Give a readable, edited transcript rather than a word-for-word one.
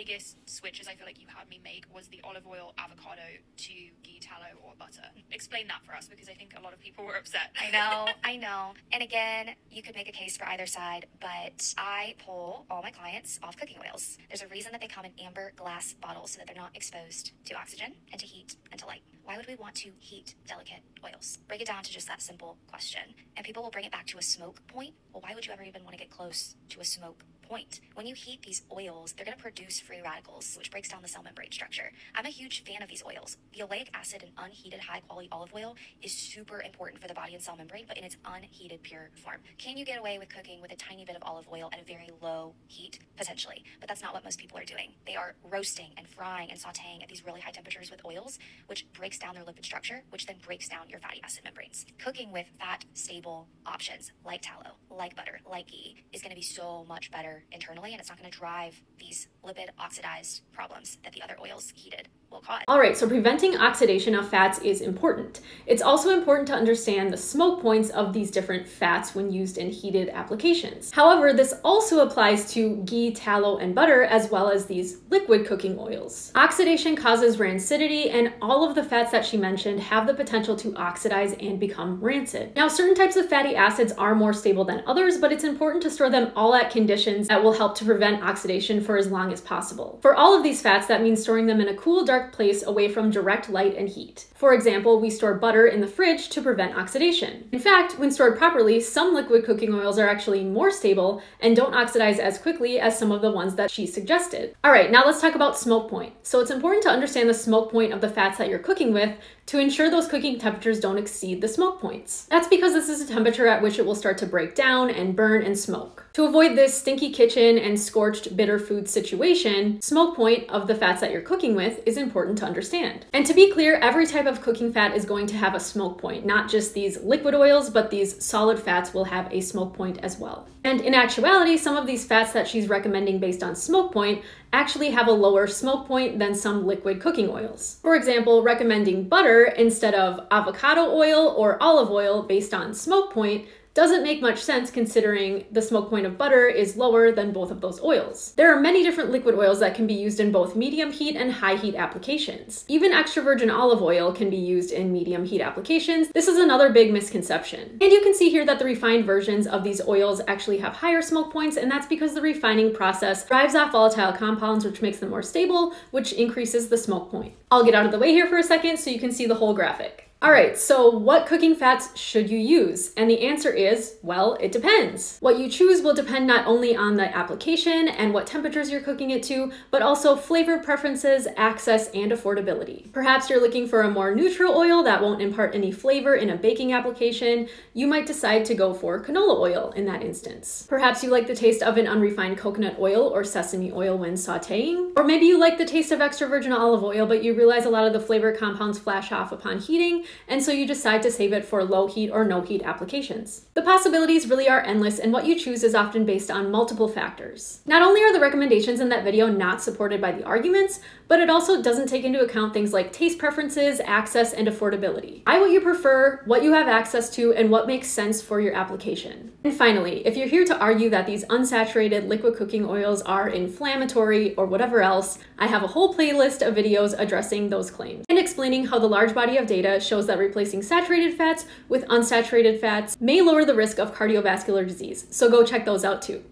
biggest switches I feel like you had me make was the olive oil, avocado to ghee, tallow, or butter. Explain that for us, because I think a lot of people were upset. I know. And again, you could make a case for either side, but I pull all my clients off cooking oils. There's a reason that they come in amber glass bottles so that they're not exposed to oxygen and to heat and to light. Why would we want to heat delicate oils? Break it down to just that simple question. And people will bring it back to a smoke point. Well, why would you ever even want to get close to a smoke point? When you heat these oils, they're going to produce free radicals, which breaks down the cell membrane structure. I'm a huge fan of these oils. The oleic acid in unheated high-quality olive oil is super important for the body and cell membrane, but in its unheated pure form. Can you get away with cooking with a tiny bit of olive oil at a very low heat? Potentially, but that's not what most people are doing. They are roasting and frying and sauteing at these really high temperatures with oils, which breaks down their lipid structure, which then breaks down your fatty acid membranes. Cooking with fat-stable options like tallow, like butter, like ghee is going to be so much better internally, and it's not going to drive these lipid oxidized problems that the other oils heated will cause. All right, so preventing oxidation of fats is important. It's also important to understand the smoke points of these different fats when used in heated applications. However, this also applies to ghee, tallow, and butter, as well as these liquid cooking oils. Oxidation causes rancidity, and all of the fats that she mentioned have the potential to oxidize and become rancid. Now, certain types of fatty acids are more stable than others, but it's important to store them all at conditions that will help to prevent oxidation for as long as possible. For all of these fats, that means storing them in a cool, dark place away from direct light and heat. For example, we store butter in the fridge to prevent oxidation. In fact, when stored properly, some liquid cooking oils are actually more stable and don't oxidize as quickly as some of the ones that she suggested. All right, now let's talk about smoke point. So it's important to understand the smoke point of the fats that you're cooking with to ensure those cooking temperatures don't exceed the smoke points. That's because this is a temperature at which it will start to break down and burn and smoke. To avoid this stinky kitchen and scorched bitter food situation, smoke point of the fats that you're cooking with is important to understand. And to be clear, every type of cooking fat is going to have a smoke point, not just these liquid oils, but these solid fats will have a smoke point as well. And in actuality, some of these fats that she's recommending based on smoke point actually have a lower smoke point than some liquid cooking oils. For example, recommending butter instead of avocado oil or olive oil based on smoke point doesn't make much sense considering the smoke point of butter is lower than both of those oils. There are many different liquid oils that can be used in both medium heat and high heat applications. Even extra virgin olive oil can be used in medium heat applications. This is another big misconception. And you can see here that the refined versions of these oils actually have higher smoke points, and that's because the refining process drives off volatile compounds, which makes them more stable, which increases the smoke point. I'll get out of the way here for a second so you can see the whole graphic. All right, so what cooking fats should you use? And the answer is, well, it depends. What you choose will depend not only on the application and what temperatures you're cooking it to, but also flavor preferences, access, and affordability. Perhaps you're looking for a more neutral oil that won't impart any flavor in a baking application. You might decide to go for canola oil in that instance. Perhaps you like the taste of an unrefined coconut oil or sesame oil when sauteing. Or maybe you like the taste of extra virgin olive oil, but you realize a lot of the flavor compounds flash off upon heating, and so you decide to save it for low heat or no heat applications. The possibilities really are endless, and what you choose is often based on multiple factors. Not only are the recommendations in that video not supported by the arguments, but it also doesn't take into account things like taste preferences, access, and affordability. Buy what you prefer, what you have access to, and what makes sense for your application. And finally, if you're here to argue that these unsaturated liquid cooking oils are inflammatory or whatever else, I have a whole playlist of videos addressing those claims and explaining how the large body of data shows that replacing saturated fats with unsaturated fats may lower the risk of cardiovascular disease. So go check those out too.